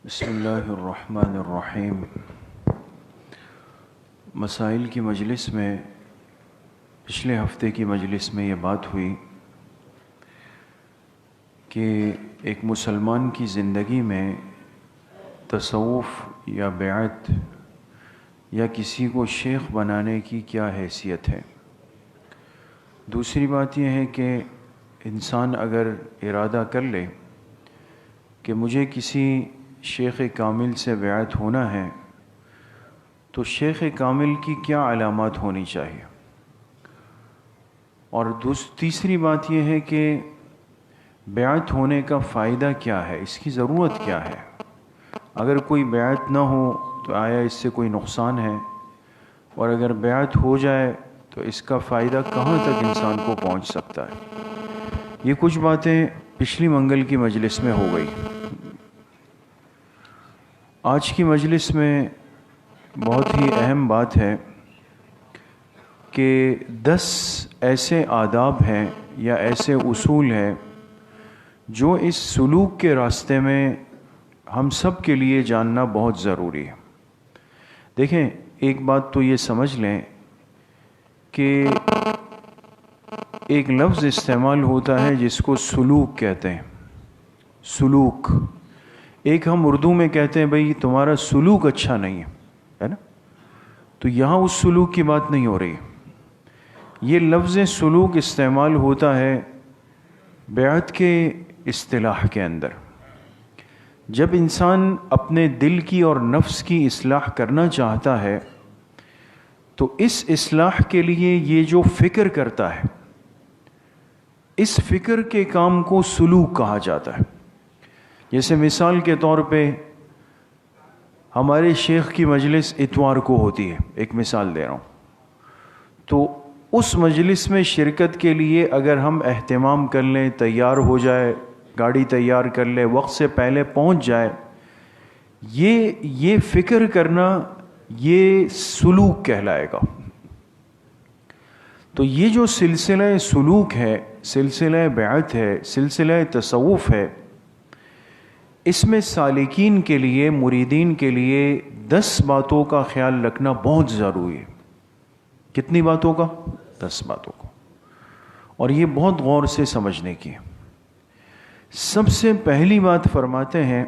بسم اللہ الرحمن الرحیم۔ مسائل کی مجلس میں پچھلے ہفتے کی مجلس میں یہ بات ہوئی کہ ایک مسلمان کی زندگی میں تصوف یا بیعت یا کسی کو شیخ بنانے کی کیا حیثیت ہے۔ دوسری بات یہ ہے کہ انسان اگر ارادہ کر لے کہ مجھے کسی شیخ کامل سے بیعت ہونا ہے تو شیخ کامل کی کیا علامات ہونی چاہیے، اور تیسری بات یہ ہے کہ بیعت ہونے کا فائدہ کیا ہے، اس کی ضرورت کیا ہے۔ اگر کوئی بیعت نہ ہو تو آیا اس سے کوئی نقصان ہے، اور اگر بیعت ہو جائے تو اس کا فائدہ کہاں تک انسان کو پہنچ سکتا ہے۔ یہ کچھ باتیں پچھلی منگل کی مجلس میں ہو گئی۔ آج کی مجلس میں بہت ہی اہم بات ہے کہ 10 ایسے آداب ہیں یا ایسے اصول ہیں جو اس سلوک کے راستے میں ہم سب کے لیے جاننا بہت ضروری ہے۔ دیکھیں، ایک بات تو یہ سمجھ لیں کہ ایک لفظ استعمال ہوتا ہے جس کو سلوک کہتے ہیں۔ سلوک ایک ہم اردو میں کہتے ہیں بھئی تمہارا سلوک اچھا نہیں ہے نا، تو یہاں اس سلوک کی بات نہیں ہو رہی۔ یہ لفظ سلوک استعمال ہوتا ہے بیعت کے اصطلاح کے اندر۔ جب انسان اپنے دل کی اور نفس کی اصلاح کرنا چاہتا ہے تو اس اصلاح کے لیے یہ جو فکر کرتا ہے، اس فکر کے کام کو سلوک کہا جاتا ہے۔ جیسے مثال کے طور پہ ہمارے شیخ کی مجلس اتوار کو ہوتی ہے، ایک مثال دے رہا ہوں، تو اس مجلس میں شرکت کے لیے اگر ہم اہتمام کر لیں، تیار ہو جائے، گاڑی تیار کر لے، وقت سے پہلے پہنچ جائے، یہ فکر کرنا یہ سلوک کہلائے گا۔ تو یہ جو سلسلہ سلوک ہے، سلسلہ بیعت ہے، سلسلہ تصوف ہے، اس میں سالکین کے لیے، مریدین کے لیے 10 باتوں کا خیال رکھنا بہت ضروری ہے۔ کتنی باتوں کا؟ 10 باتوں کا، اور یہ بہت غور سے سمجھنے کی ہے۔ سب سے پہلی بات فرماتے ہیں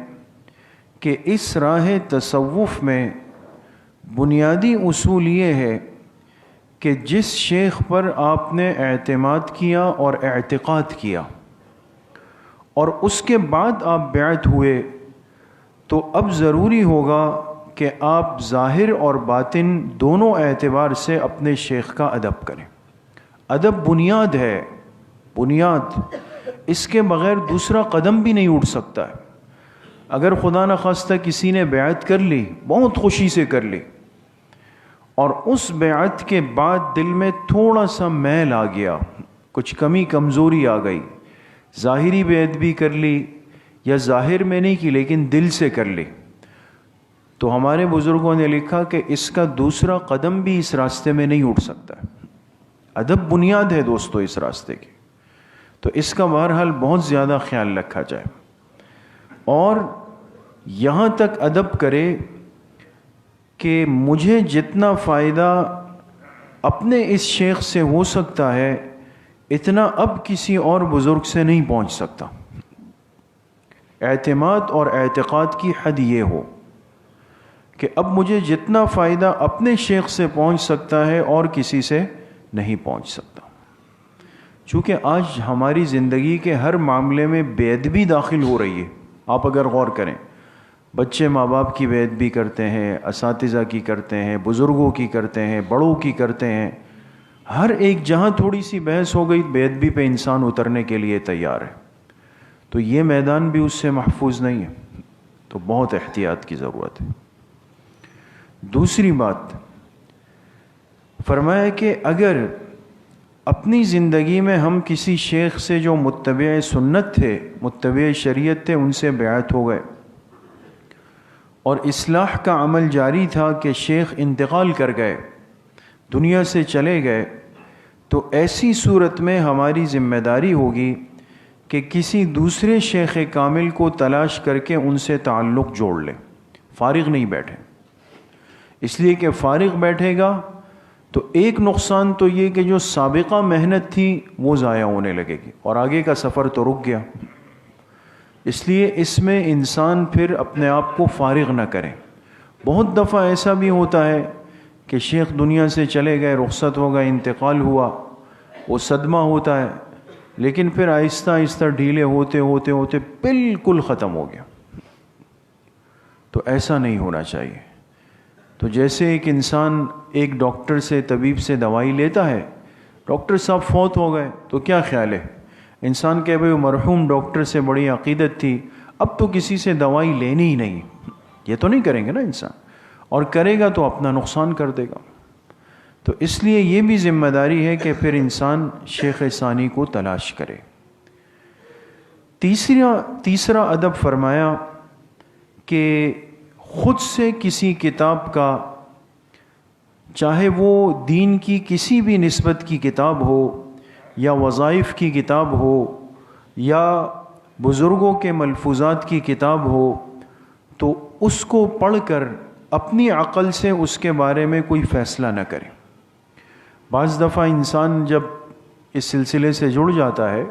کہ اس راہ تصوف میں بنیادی اصول یہ ہے کہ جس شیخ پر آپ نے اعتماد کیا اور اعتقاد کیا اور اس کے بعد آپ بیعت ہوئے، تو اب ضروری ہوگا کہ آپ ظاہر اور باطن دونوں اعتبار سے اپنے شیخ کا ادب کریں۔ ادب بنیاد ہے، بنیاد، اس کے بغیر دوسرا قدم بھی نہیں اٹھ سکتا ہے۔ اگر خدا نخواستہ کسی نے بیعت کر لی، بہت خوشی سے کر لی، اور اس بیعت کے بعد دل میں تھوڑا سا میل آ گیا، کچھ کمی کمزوری آ گئی، ظاہری بے ادبی کر لی یا ظاہر میں نہیں کی لیکن دل سے کر لی، تو ہمارے بزرگوں نے لکھا کہ اس کا دوسرا قدم بھی اس راستے میں نہیں اٹھ سکتا۔ ادب بنیاد ہے دوستو اس راستے کی، تو اس کا بہرحال بہت زیادہ خیال رکھا جائے، اور یہاں تک ادب کرے کہ مجھے جتنا فائدہ اپنے اس شیخ سے ہو سکتا ہے اتنا اب کسی اور بزرگ سے نہیں پہنچ سکتا۔ اعتماد اور اعتقاد کی حد یہ ہو کہ اب مجھے جتنا فائدہ اپنے شیخ سے پہنچ سکتا ہے اور کسی سے نہیں پہنچ سکتا۔ چونکہ آج ہماری زندگی کے ہر معاملے میں بے ادبی داخل ہو رہی ہے۔ آپ اگر غور کریں، بچے ماں باپ کی بے ادبی کرتے ہیں، اساتذہ کی کرتے ہیں، بزرگوں کی کرتے ہیں، بڑوں کی کرتے ہیں، ہر ایک جہاں تھوڑی سی بحث ہو گئی بے ادبی پہ انسان اترنے کے لیے تیار ہے۔ تو یہ میدان بھی اس سے محفوظ نہیں ہے، تو بہت احتیاط کی ضرورت ہے۔ دوسری بات فرمایا کہ اگر اپنی زندگی میں ہم کسی شیخ سے جو متبع سنت تھے، متبع شریعت تھے، ان سے بیعت ہو گئے اور اصلاح کا عمل جاری تھا کہ شیخ انتقال کر گئے، دنیا سے چلے گئے، تو ایسی صورت میں ہماری ذمہ داری ہوگی کہ کسی دوسرے شیخ کامل کو تلاش کر کے ان سے تعلق جوڑ لے، فارغ نہیں بیٹھے۔ اس لیے کہ فارغ بیٹھے گا تو ایک نقصان تو یہ کہ جو سابقہ محنت تھی وہ ضائع ہونے لگے گی اور آگے کا سفر تو رک گیا۔ اس لیے اس میں انسان پھر اپنے آپ کو فارغ نہ کرے۔ بہت دفعہ ایسا بھی ہوتا ہے کہ شیخ دنیا سے چلے گئے، رخصت ہو گئے، انتقال ہوا، وہ صدمہ ہوتا ہے، لیکن پھر آہستہ آہستہ ڈھیلے ہوتے ہوتے ہوتے بالکل ختم ہو گیا۔ تو ایسا نہیں ہونا چاہیے۔ تو جیسے ایک انسان ایک ڈاکٹر سے، طبیب سے دوائی لیتا ہے، ڈاکٹر صاحب فوت ہو گئے تو کیا خیال ہے؟ انسان کہ بھائی مرحوم ڈاکٹر سے بڑی عقیدت تھی، اب تو کسی سے دوائی لینی ہی نہیں، یہ تو نہیں کریں گے نا انسان، اور کرے گا تو اپنا نقصان کر دے گا۔ تو اس لیے یہ بھی ذمہ داری ہے کہ پھر انسان شیخ ثانی کو تلاش کرے۔ تیسرا ادب فرمایا کہ خود سے کسی کتاب کا، چاہے وہ دین کی کسی بھی نسبت کی کتاب ہو یا وظائف کی کتاب ہو یا بزرگوں کے ملفوظات کی کتاب ہو، تو اس کو پڑھ کر اپنی عقل سے اس کے بارے میں کوئی فیصلہ نہ کرے۔ بعض دفعہ انسان جب اس سلسلے سے جڑ جاتا ہے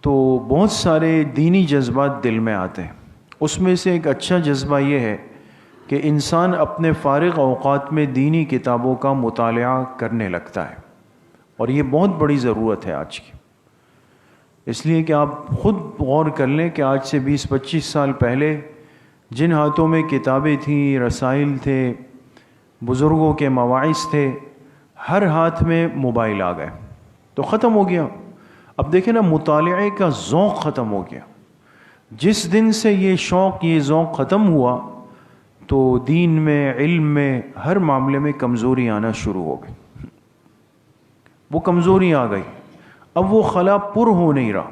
تو بہت سارے دینی جذبات دل میں آتے ہیں۔ اس میں سے ایک اچھا جذبہ یہ ہے کہ انسان اپنے فارغ اوقات میں دینی کتابوں کا مطالعہ کرنے لگتا ہے، اور یہ بہت بڑی ضرورت ہے آج کی۔ اس لیے کہ آپ خود غور کر لیں کہ آج سے 20-25 سال پہلے جن ہاتھوں میں کتابیں تھیں، رسائل تھے، بزرگوں کے مواعظ تھے، ہر ہاتھ میں موبائل آ گئے تو ختم ہو گیا۔ اب دیکھیں نا، مطالعے کا ذوق ختم ہو گیا۔ جس دن سے یہ شوق، یہ ذوق ختم ہوا تو دین میں، علم میں، ہر معاملے میں کمزوری آنا شروع ہو گئی۔ وہ کمزوری آ گئی، اب وہ خلا پر ہو نہیں رہا۔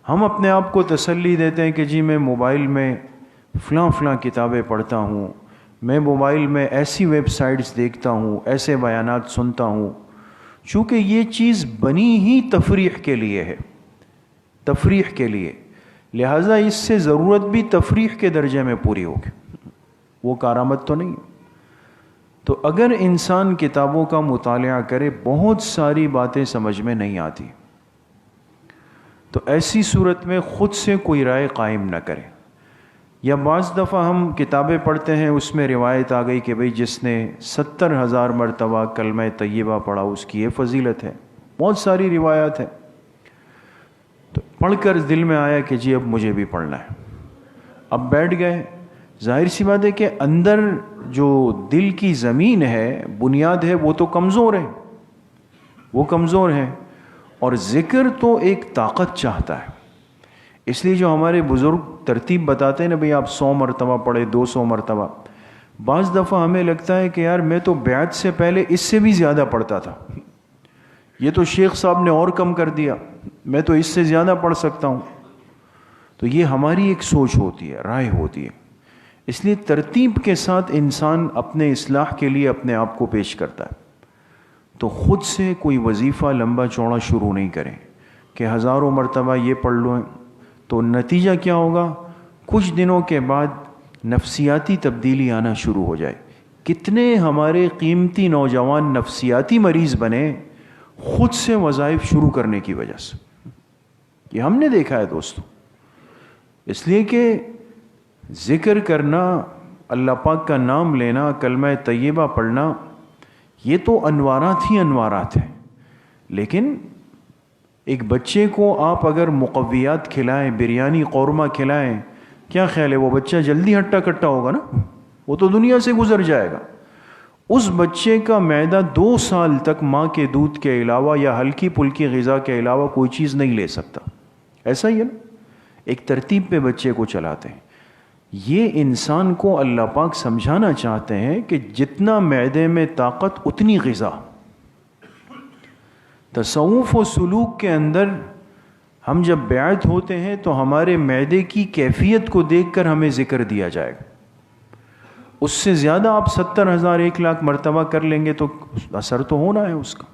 ہم اپنے آپ کو تسلی دیتے ہیں کہ جی میں موبائل میں فلاں فلاں کتابیں پڑھتا ہوں، میں موبائل میں ایسی ویب سائٹس دیکھتا ہوں، ایسے بیانات سنتا ہوں۔ چونکہ یہ چیز بنی ہی تفریح کے لیے ہے، تفریح کے لیے، لہٰذا اس سے ضرورت بھی تفریح کے درجے میں پوری ہوگی، وہ کارآمد تو نہیں۔ تو اگر انسان کتابوں کا مطالعہ کرے، بہت ساری باتیں سمجھ میں نہیں آتی، تو ایسی صورت میں خود سے کوئی رائے قائم نہ کرے۔ یا بعض دفعہ ہم کتابیں پڑھتے ہیں، اس میں روایت آ گئی کہ بھئی جس نے 70,000 مرتبہ کلمہ طیبہ پڑھا اس کی یہ فضیلت ہے، بہت ساری روایات ہیں۔ تو پڑھ کر دل میں آیا کہ جی اب مجھے بھی پڑھنا ہے، اب بیٹھ گئے۔ ظاہر سی بات ہے کہ اندر جو دل کی زمین ہے، بنیاد ہے، وہ تو کمزور ہے، وہ کمزور ہے، اور ذکر تو ایک طاقت چاہتا ہے۔ اس لیے جو ہمارے بزرگ ترتیب بتاتے ہیں نا، بھئی آپ 100 مرتبہ پڑھے، 200 مرتبہ، بعض دفعہ ہمیں لگتا ہے کہ یار میں تو بیعت سے پہلے اس سے بھی زیادہ پڑھتا تھا، یہ تو شیخ صاحب نے اور کم کر دیا، میں تو اس سے زیادہ پڑھ سکتا ہوں۔ تو یہ ہماری ایک سوچ ہوتی ہے، رائے ہوتی ہے۔ اس لیے ترتیب کے ساتھ انسان اپنے اصلاح کے لیے اپنے آپ کو پیش کرتا ہے۔ تو خود سے کوئی وظیفہ لمبا چوڑا شروع نہیں کریں کہ ہزاروں مرتبہ یہ پڑھ لو، تو نتیجہ کیا ہوگا؟ کچھ دنوں کے بعد نفسیاتی تبدیلی آنا شروع ہو جائے۔ کتنے ہمارے قیمتی نوجوان نفسیاتی مریض بنے خود سے وظائف شروع کرنے کی وجہ سے، یہ ہم نے دیکھا ہے دوستو۔ اس لیے کہ ذکر کرنا، اللہ پاک کا نام لینا، کلمہ طیبہ پڑھنا، یہ تو انوارات ہی انوارات ہیں، لیکن ایک بچے کو آپ اگر مقویات کھلائیں، بریانی قورمہ کھلائیں، کیا خیال ہے وہ بچہ جلدی ہٹا کٹا ہوگا نا؟ وہ تو دنیا سے گزر جائے گا۔ اس بچے کا معدہ 2 سال تک ماں کے دودھ کے علاوہ یا ہلکی پھلکی غذا کے علاوہ کوئی چیز نہیں لے سکتا۔ ایسا ہی ہے نا، ایک ترتیب پہ بچے کو چلاتے ہیں۔ یہ انسان کو اللہ پاک سمجھانا چاہتے ہیں کہ جتنا معدے میں طاقت اتنی غذا۔ تصوف و سلوک کے اندر ہم جب بیعت ہوتے ہیں تو ہمارے معدے کی کیفیت کو دیکھ کر ہمیں ذکر دیا جائے گا۔ اس سے زیادہ آپ 70,000 1,00,000 مرتبہ کر لیں گے تو اثر تو ہونا ہے اس کا،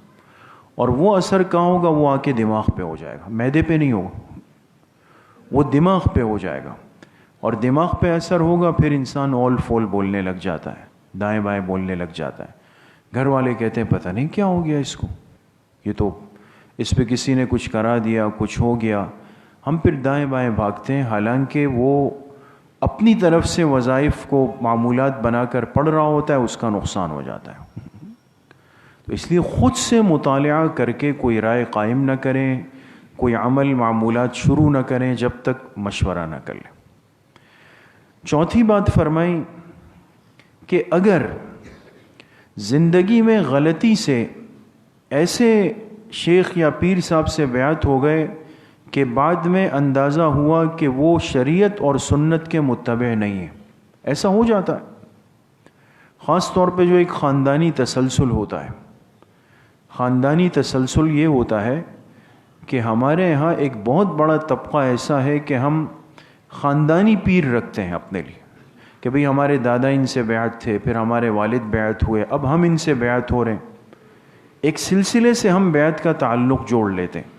اور وہ اثر کہاں ہوگا؟ وہ آ کے دماغ پہ ہو جائے گا، معدے پہ نہیں ہوگا۔ وہ دماغ پہ ہو جائے گا، اور دماغ پہ اثر ہوگا، پھر انسان اول فول بولنے لگ جاتا ہے، دائیں بائیں بولنے لگ جاتا ہے۔ گھر والے کہتے ہیں پتہ نہیں کیا ہو گیا اس کو، یہ تو اس پہ کسی نے کچھ کرا دیا، کچھ ہو گیا، ہم پھر دائیں بائیں بھاگتے ہیں، حالانکہ وہ اپنی طرف سے وظائف کو معمولات بنا کر پڑھ رہا ہوتا ہے، اس کا نقصان ہو جاتا ہے۔ تو اس لیے خود سے مطالعہ کر کے کوئی رائے قائم نہ کریں، کوئی عمل معمولات شروع نہ کریں جب تک مشورہ نہ کر لیں۔ چوتھی بات فرمائی کہ اگر زندگی میں غلطی سے ایسے شیخ یا پیر صاحب سے بیعت ہو گئے کہ بعد میں اندازہ ہوا کہ وہ شریعت اور سنت کے متبع نہیں ہیں، ایسا ہو جاتا ہے، خاص طور پہ جو ایک خاندانی تسلسل ہوتا ہے۔ خاندانی تسلسل یہ ہوتا ہے کہ ہمارے ہاں ایک بہت بڑا طبقہ ایسا ہے کہ ہم خاندانی پیر رکھتے ہیں اپنے لیے، کہ بھئی ہمارے دادا ان سے بیعت تھے، پھر ہمارے والد بیعت ہوئے، اب ہم ان سے بیعت ہو رہے ہیں، ایک سلسلے سے ہم بیعت کا تعلق جوڑ لیتے ہیں۔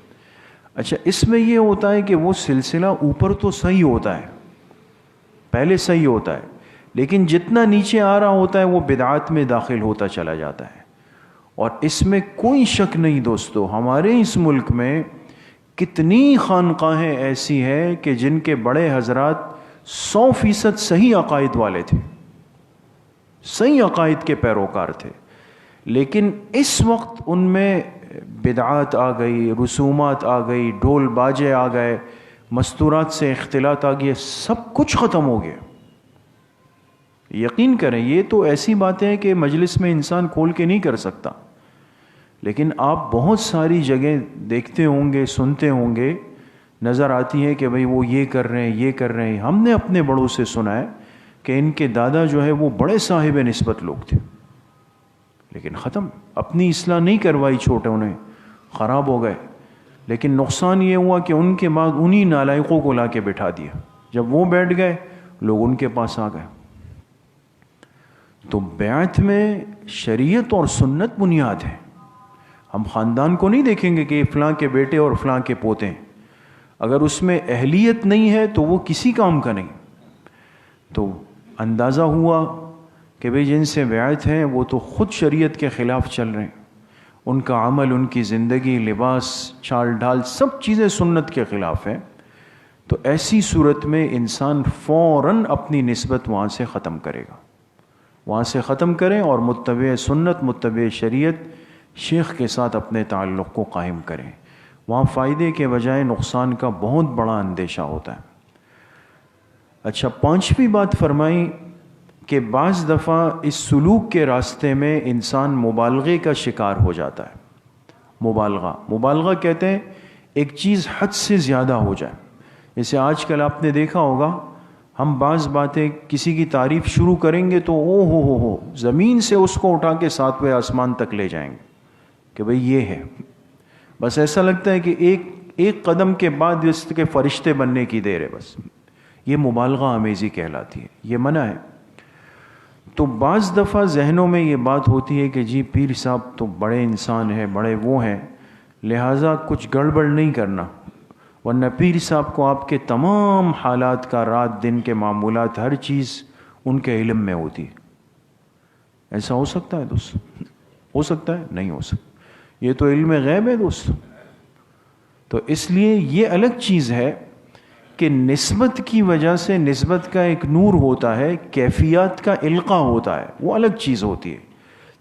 اچھا، اس میں یہ ہوتا ہے کہ وہ سلسلہ اوپر تو صحیح ہوتا ہے، پہلے صحیح ہوتا ہے، لیکن جتنا نیچے آ رہا ہوتا ہے وہ بدعات میں داخل ہوتا چلا جاتا ہے۔ اور اس میں کوئی شک نہیں دوستو، ہمارے اس ملک میں کتنی خانقاہیں ایسی ہیں کہ جن کے بڑے حضرات 100% صحیح عقائد والے تھے، صحیح عقائد کے پیروکار تھے، لیکن اس وقت ان میں بدعات آ گئی، رسومات آ گئی، ڈھول باجے آ گئے، مستورات سے اختلاط آ گئے، سب کچھ ختم ہو گیا۔ یقین کریں یہ تو ایسی باتیں ہیں کہ مجلس میں انسان کھول کے نہیں کر سکتا، لیکن آپ بہت ساری جگہ دیکھتے ہوں گے، سنتے ہوں گے، نظر آتی ہے کہ بھئی وہ یہ کر رہے ہیں، یہ کر رہے ہیں۔ ہم نے اپنے بڑوں سے سنا ہے کہ ان کے دادا جو ہے وہ بڑے صاحب نسبت لوگ تھے، لیکن ختم، اپنی اصلاح نہیں کروائی، چھوٹے انہیں خراب ہو گئے۔ لیکن نقصان یہ ہوا کہ ان کے بعد انہی نالائقوں کو لا کے بٹھا دیا، جب وہ بیٹھ گئے لوگ ان کے پاس آ گئے۔ تو بیعت میں شریعت اور سنت بنیاد ہے۔ ہم خاندان کو نہیں دیکھیں گے کہ فلاں کے بیٹے اور فلاں کے پوتے ہیں، اگر اس میں اہلیت نہیں ہے تو وہ کسی کام کا نہیں۔ تو اندازہ ہوا کہ بھئی جن سے بیعت ہیں وہ تو خود شریعت کے خلاف چل رہے ہیں، ان کا عمل، ان کی زندگی، لباس، چال ڈھال، سب چیزیں سنت کے خلاف ہیں۔ تو ایسی صورت میں انسان فوراً اپنی نسبت وہاں سے ختم کرے گا، وہاں سے ختم کریں اور متبع سنت، متبع شریعت شیخ کے ساتھ اپنے تعلق کو قائم کریں۔ وہاں فائدے کے بجائے نقصان کا بہت بڑا اندیشہ ہوتا ہے۔ اچھا، پانچویں بات فرمائی کہ بعض دفعہ اس سلوک کے راستے میں انسان مبالغے کا شکار ہو جاتا ہے۔ مبالغہ کہتے ہیں ایک چیز حد سے زیادہ ہو جائے۔ جیسے آج کل آپ نے دیکھا ہوگا، ہم بعض باتیں کسی کی تعریف شروع کریں گے تو ہو زمین سے اس کو اٹھا کے 7ویں آسمان تک لے جائیں گے کہ بھئی یہ ہے، بس ایسا لگتا ہے کہ ایک قدم کے بعد اس کے فرشتے بننے کی دیر ہے بس۔ یہ مبالغہ آمیزی کہلاتی ہے، یہ منع ہے۔ تو بعض دفعہ ذہنوں میں یہ بات ہوتی ہے کہ جی پیر صاحب تو بڑے انسان ہیں، بڑے وہ ہیں، لہٰذا کچھ گڑبڑ نہیں کرنا، ورنہ پیر صاحب کو آپ کے تمام حالات کا، رات دن کے معمولات، ہر چیز ان کے علم میں ہوتی ہے۔ ایسا ہو سکتا ہے دوست؟ ہو سکتا ہے؟ نہیں ہو سکتا، یہ تو علم غیب ہے دوست۔ تو اس لیے یہ الگ چیز ہے کہ نسبت کی وجہ سے نسبت کا ایک نور ہوتا ہے، کیفیات کا القاء ہوتا ہے، وہ الگ چیز ہوتی ہے۔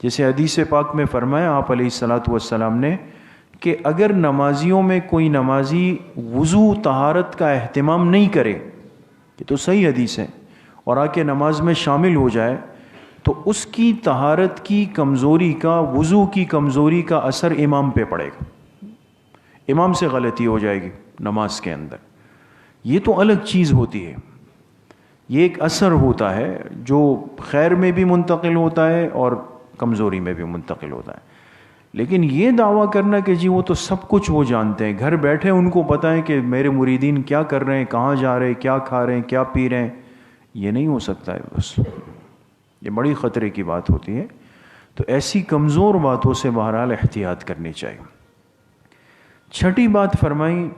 جیسے حدیث پاک میں فرمایا آپ علیہ الصلاۃ والسلام نے کہ اگر نمازیوں میں کوئی نمازی وضو طہارت کا اہتمام نہیں کرے، یہ تو صحیح حدیث ہے، اور آ کے نماز میں شامل ہو جائے، تو اس کی طہارت کی کمزوری کا، وضو کی کمزوری کا اثر امام پہ پڑے گا، امام سے غلطی ہو جائے گی نماز کے اندر۔ یہ تو الگ چیز ہوتی ہے، یہ ایک اثر ہوتا ہے جو خیر میں بھی منتقل ہوتا ہے اور کمزوری میں بھی منتقل ہوتا ہے۔ لیکن یہ دعویٰ کرنا کہ جی وہ تو سب کچھ وہ جانتے ہیں، گھر بیٹھے ان کو پتہ ہے کہ میرے مریدین کیا کر رہے ہیں، کہاں جا رہے ہیں، کیا کھا رہے ہیں، کیا پی رہے ہیں، یہ نہیں ہو سکتا ہے بس، یہ بڑی خطرے کی بات ہوتی ہے۔ تو ایسی کمزور باتوں سے بہرحال احتیاط کرنی چاہیے۔ چھٹی بات فرمائی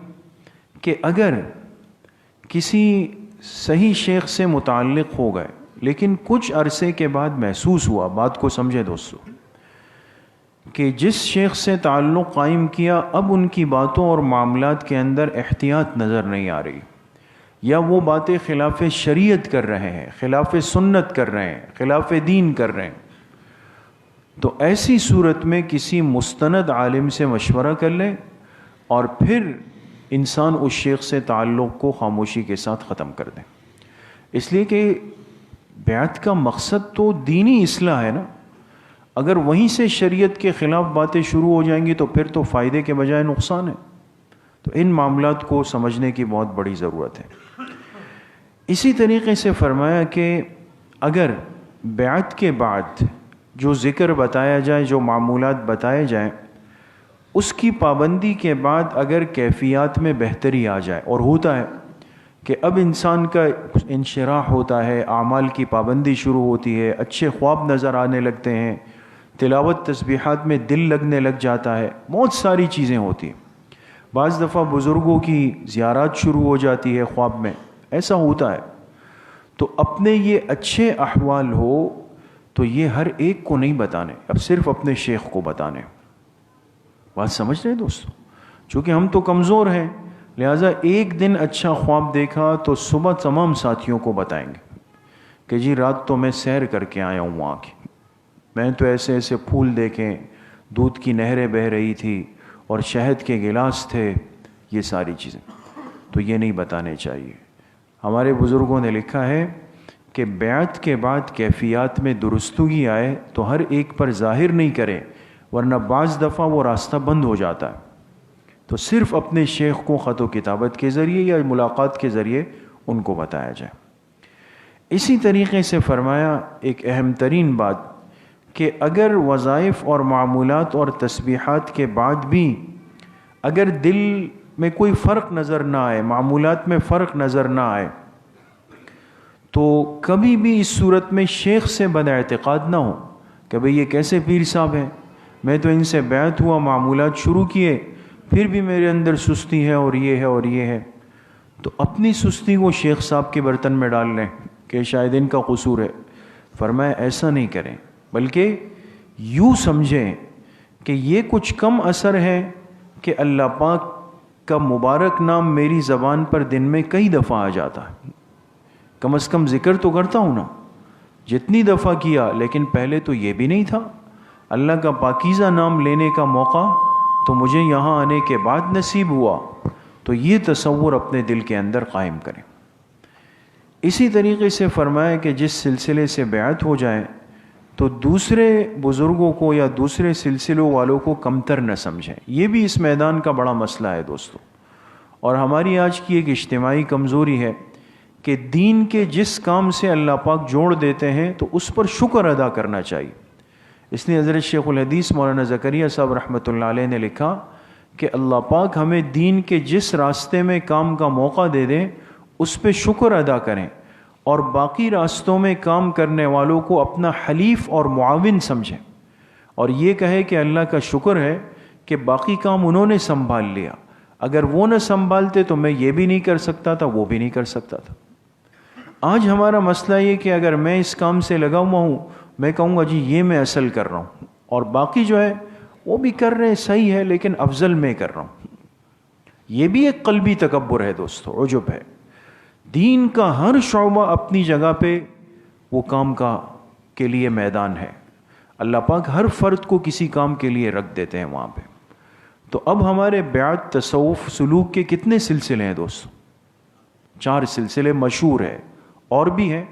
کہ اگر کسی صحیح شیخ سے متعلق ہو گئے، لیکن کچھ عرصے کے بعد محسوس ہوا، بات کو سمجھے دوستو، کہ جس شیخ سے تعلق قائم کیا اب ان کی باتوں اور معاملات کے اندر احتیاط نظر نہیں آ رہی، یا وہ باتیں خلاف شریعت کر رہے ہیں، خلاف سنت کر رہے ہیں، خلاف دین کر رہے ہیں، تو ایسی صورت میں کسی مستند عالم سے مشورہ کر لیں اور پھر انسان اس شیخ سے تعلق کو خاموشی کے ساتھ ختم کر دیں، اس لیے کہ بیعت کا مقصد تو دینی اصلاح ہے نا۔ اگر وہیں سے شریعت کے خلاف باتیں شروع ہو جائیں گی تو پھر تو فائدے کے بجائے نقصان ہے۔ تو ان معاملات کو سمجھنے کی بہت بڑی ضرورت ہے۔ اسی طریقے سے فرمایا کہ اگر بیعت کے بعد جو ذکر بتایا جائے، جو معمولات بتائے جائیں، اس کی پابندی کے بعد اگر کیفیات میں بہتری آ جائے، اور ہوتا ہے کہ اب انسان کا انشراح ہوتا ہے، اعمال کی پابندی شروع ہوتی ہے، اچھے خواب نظر آنے لگتے ہیں، تلاوت تسبیحات میں دل لگنے لگ جاتا ہے، بہت ساری چیزیں ہوتی ہیں، بعض دفعہ بزرگوں کی زیارات شروع ہو جاتی ہے خواب میں، ایسا ہوتا ہے۔ تو اپنے یہ اچھے احوال ہو تو یہ ہر ایک کو نہیں بتانے، اب صرف اپنے شیخ کو بتانے۔ بات سمجھ رہے ہیں دوستو؟ چونکہ ہم تو کمزور ہیں، لہٰذا ایک دن اچھا خواب دیکھا تو صبح تمام ساتھیوں کو بتائیں گے کہ جی رات تو میں سیر کر کے آیا ہوں وہاں کی، میں تو ایسے ایسے پھول دیکھیں، دودھ کی نہریں بہہ رہی تھی اور شہد کے گلاس تھے، یہ ساری چیزیں تو یہ نہیں بتانے چاہیے۔ ہمارے بزرگوں نے لکھا ہے کہ بیعت کے بعد کیفیات میں درستگی آئے تو ہر ایک پر ظاہر نہیں کرے، ورنہ بعض دفعہ وہ راستہ بند ہو جاتا ہے۔ تو صرف اپنے شیخ کو خط و کتابت کے ذریعے یا ملاقات کے ذریعے ان کو بتایا جائے۔ اسی طریقے سے فرمایا ایک اہم ترین بات کہ اگر وظائف اور معمولات اور تسبیحات کے بعد بھی اگر دل میں کوئی فرق نظر نہ آئے، معمولات میں فرق نظر نہ آئے، تو کبھی بھی اس صورت میں شیخ سے بد اعتقاد نہ ہو کہ بھئی یہ کیسے پیر صاحب ہیں، میں تو ان سے بیعت ہوا، معمولات شروع کیے، پھر بھی میرے اندر سستی ہے اور یہ ہے اور یہ ہے۔ تو اپنی سستی کو شیخ صاحب کے برتن میں ڈال لیں کہ شاید ان کا قصور ہے۔ فرمایا ایسا نہیں کریں، بلکہ یوں سمجھیں کہ یہ کچھ کم اثر ہے کہ اللہ پاک کا مبارک نام میری زبان پر دن میں کئی دفعہ آ جاتا ہے، کم از کم ذکر تو کرتا ہوں نا، جتنی دفعہ کیا، لیکن پہلے تو یہ بھی نہیں تھا۔ اللہ کا پاکیزہ نام لینے کا موقع تو مجھے یہاں آنے کے بعد نصیب ہوا، تو یہ تصور اپنے دل کے اندر قائم کریں۔ اسی طریقے سے فرمایا کہ جس سلسلے سے بیعت ہو جائے تو دوسرے بزرگوں کو یا دوسرے سلسلوں والوں کو کمتر نہ سمجھیں۔ یہ بھی اس میدان کا بڑا مسئلہ ہے دوستو، اور ہماری آج کی ایک اجتماعی کمزوری ہے کہ دین کے جس کام سے اللہ پاک جوڑ دیتے ہیں تو اس پر شکر ادا کرنا چاہیے۔ اس لیے حضرت شیخ الحدیث مولانا زکریا صاحب رحمۃ اللہ علیہ نے لکھا کہ اللہ پاک ہمیں دین کے جس راستے میں کام کا موقع دے دیں اس پہ شکر ادا کریں، اور باقی راستوں میں کام کرنے والوں کو اپنا حلیف اور معاون سمجھیں، اور یہ کہے کہ اللہ کا شکر ہے کہ باقی کام انہوں نے سنبھال لیا، اگر وہ نہ سنبھالتے تو میں یہ بھی نہیں کر سکتا تھا، وہ بھی نہیں کر سکتا تھا۔ آج ہمارا مسئلہ یہ کہ اگر میں اس کام سے لگا ہوا ہوں، میں کہوں گا جی یہ میں اصل کر رہا ہوں، اور باقی جو ہے وہ بھی کر رہے ہیں، صحیح ہے، لیکن افضل میں کر رہا ہوں۔ یہ بھی ایک قلبی تکبر ہے دوستو، عجب ہے۔ دین کا ہر شعبہ اپنی جگہ پہ وہ کام کا کے لیے میدان ہے، اللہ پاک ہر فرد کو کسی کام کے لیے رکھ دیتے ہیں وہاں پہ۔ تو اب ہمارے بیعت، تصوف، سلوک کے کتنے سلسلے ہیں دوستو؟ 4 سلسلے مشہور ہے، اور بھی ہیں،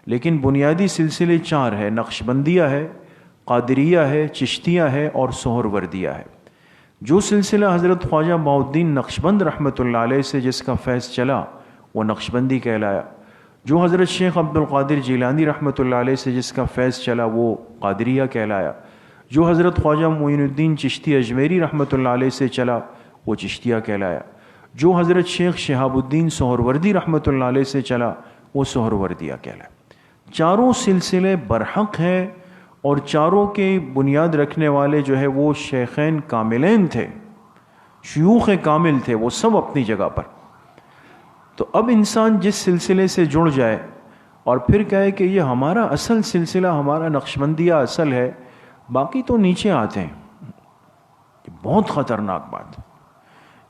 لیکن بنیادی سلسلے 4 ہے۔ نقشبندیہ ہے، قادریہ ہے، چشتیہ ہے اور سہروردیہ ہے۔ جو سلسلہ حضرت خواجہ بہاؤالدین نقشبند رحمۃ اللہ علیہ سے جس کا فیض چلا وہ نقشبندی کہلایا، جو حضرت شیخ عبد القادر جیلانی رحمۃ اللہ علیہ سے جس کا فیض چلا وہ قادریہ کہلایا، جو حضرت خواجہ معین الدین چشتی اجمیری رحمۃ اللہ علیہ سے چلا وہ چشتیہ کہلایا، جو حضرت شیخ شہاب الدین سہروردی رحمۃ اللہ علیہ سے چلا وہ سہروردیہ کہلایا۔ چاروں سلسلے برحق ہیں، اور چاروں کے بنیاد رکھنے والے جو ہے وہ شیخین کاملین تھے، شیوخ کامل تھے، وہ سب اپنی جگہ پر۔ تو اب انسان جس سلسلے سے جڑ جائے اور پھر کہے کہ یہ ہمارا اصل سلسلہ، ہمارا نقشبندیہ اصل ہے، باقی تو نیچے آتے ہیں، یہ بہت خطرناک بات ہے۔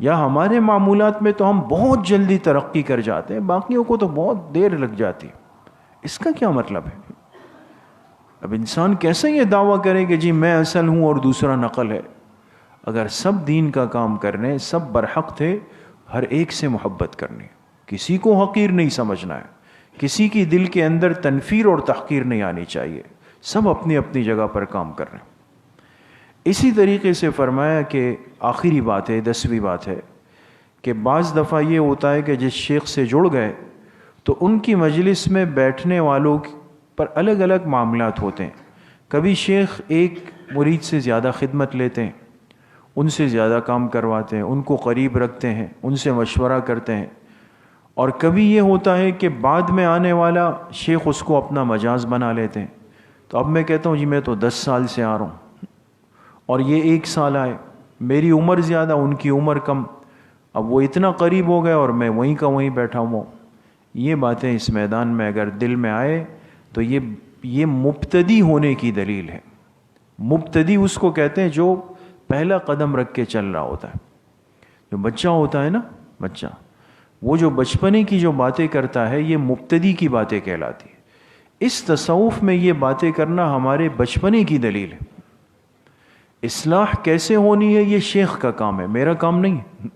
یا ہمارے معمولات میں تو ہم بہت جلدی ترقی کر جاتے ہیں، باقیوں کو تو بہت دیر لگ جاتی ہے۔ اس کا کیا مطلب ہے؟ اب انسان کیسے یہ دعویٰ کرے کہ جی میں اصل ہوں اور دوسرا نقل ہے؟ اگر سب دین کا کام کرنے، سب برحق تھے ہر ایک سے محبت کرنی، کسی کو حقیر نہیں سمجھنا ہے، کسی کی دل کے اندر تنفیر اور تحقیر نہیں آنی چاہیے، سب اپنی اپنی جگہ پر کام کر رہے ہیں۔ اسی طریقے سے فرمایا کہ آخری بات ہے، 10ویں بات ہے کہ بعض دفعہ یہ ہوتا ہے کہ جس شیخ سے جڑ گئے تو ان کی مجلس میں بیٹھنے والوں پر الگ الگ معاملات ہوتے ہیں۔ کبھی شیخ ایک مرید سے زیادہ خدمت لیتے ہیں، ان سے زیادہ کام کرواتے ہیں، ان کو قریب رکھتے ہیں، ان سے مشورہ کرتے ہیں، اور کبھی یہ ہوتا ہے کہ بعد میں آنے والا شیخ اس کو اپنا مجاز بنا لیتے ہیں۔ تو اب میں کہتا ہوں جی میں تو 10 سال سے آ رہا ہوں اور یہ 1 سال آئے، میری عمر زیادہ ان کی عمر کم، اب وہ اتنا قریب ہو گئے اور میں وہیں کا وہیں بیٹھا ہوا ہوں۔ یہ باتیں اس میدان میں اگر دل میں آئے تو یہ مبتدی ہونے کی دلیل ہے۔ مبتدی اس کو کہتے ہیں جو پہلا قدم رکھ کے چل رہا ہوتا ہے۔ جو بچہ ہوتا ہے نا، بچہ، وہ جو بچپنے کی جو باتیں کرتا ہے یہ مبتدی کی باتیں کہلاتی ہیں۔ اس تصوف میں یہ باتیں کرنا ہمارے بچپنے کی دلیل ہے۔ اصلاح کیسے ہونی ہے یہ شیخ کا کام ہے، میرا کام نہیں ہے۔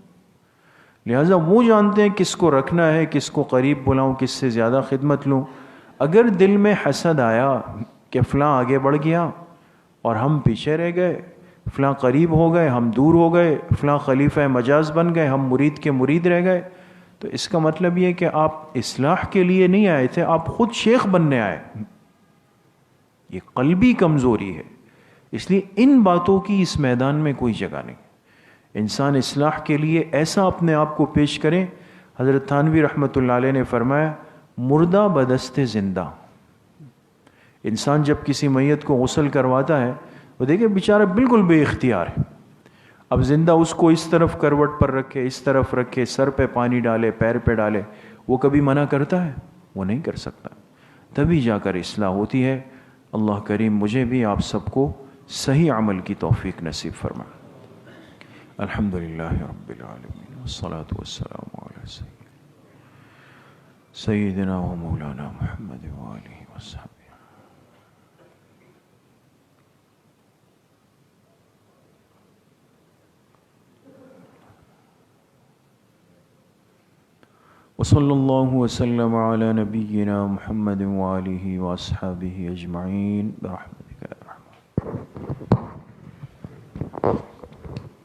لہٰذا وہ جانتے ہیں کس کو رکھنا ہے، کس کو قریب بلاؤں، کس سے زیادہ خدمت لوں۔ اگر دل میں حسد آیا کہ فلاں آگے بڑھ گیا اور ہم پیچھے رہ گئے، فلاں قریب ہو گئے ہم دور ہو گئے، فلاں خلیفہ مجاز بن گئے ہم مرید کے مرید رہ گئے، تو اس کا مطلب یہ کہ آپ اصلاح کے لیے نہیں آئے تھے، آپ خود شیخ بننے آئے۔ یہ قلبی کمزوری ہے، اس لیے ان باتوں کی اس میدان میں کوئی جگہ نہیں۔ انسان اصلاح کے لیے ایسا اپنے آپ کو پیش کرے، حضرت تھانوی رحمۃ اللہ علیہ نے فرمایا مردہ بدست زندہ۔ انسان جب کسی میت کو غسل کرواتا ہے وہ دیکھے بیچارہ بالکل بے اختیار ہے، اب زندہ اس کو اس طرف کروٹ پر رکھے، اس طرف رکھے، سر پہ پانی ڈالے، پیر پہ ڈالے، وہ کبھی منع کرتا ہے؟ وہ نہیں کر سکتا۔ تبھی جا کر اصلاح ہوتی ہے۔ اللہ کریم مجھے بھی آپ سب کو صحیح عمل کی توفیق نصیب فرمائے۔ الحمدللہ رب العالمین والصلاة والسلام علی سیدنا و مولانا محمد وآلہ وصحبہ۔ وصلی اللہ وسلم علی نبینا محمد وآلہ واصحابہ اجمعین برحمتہ۔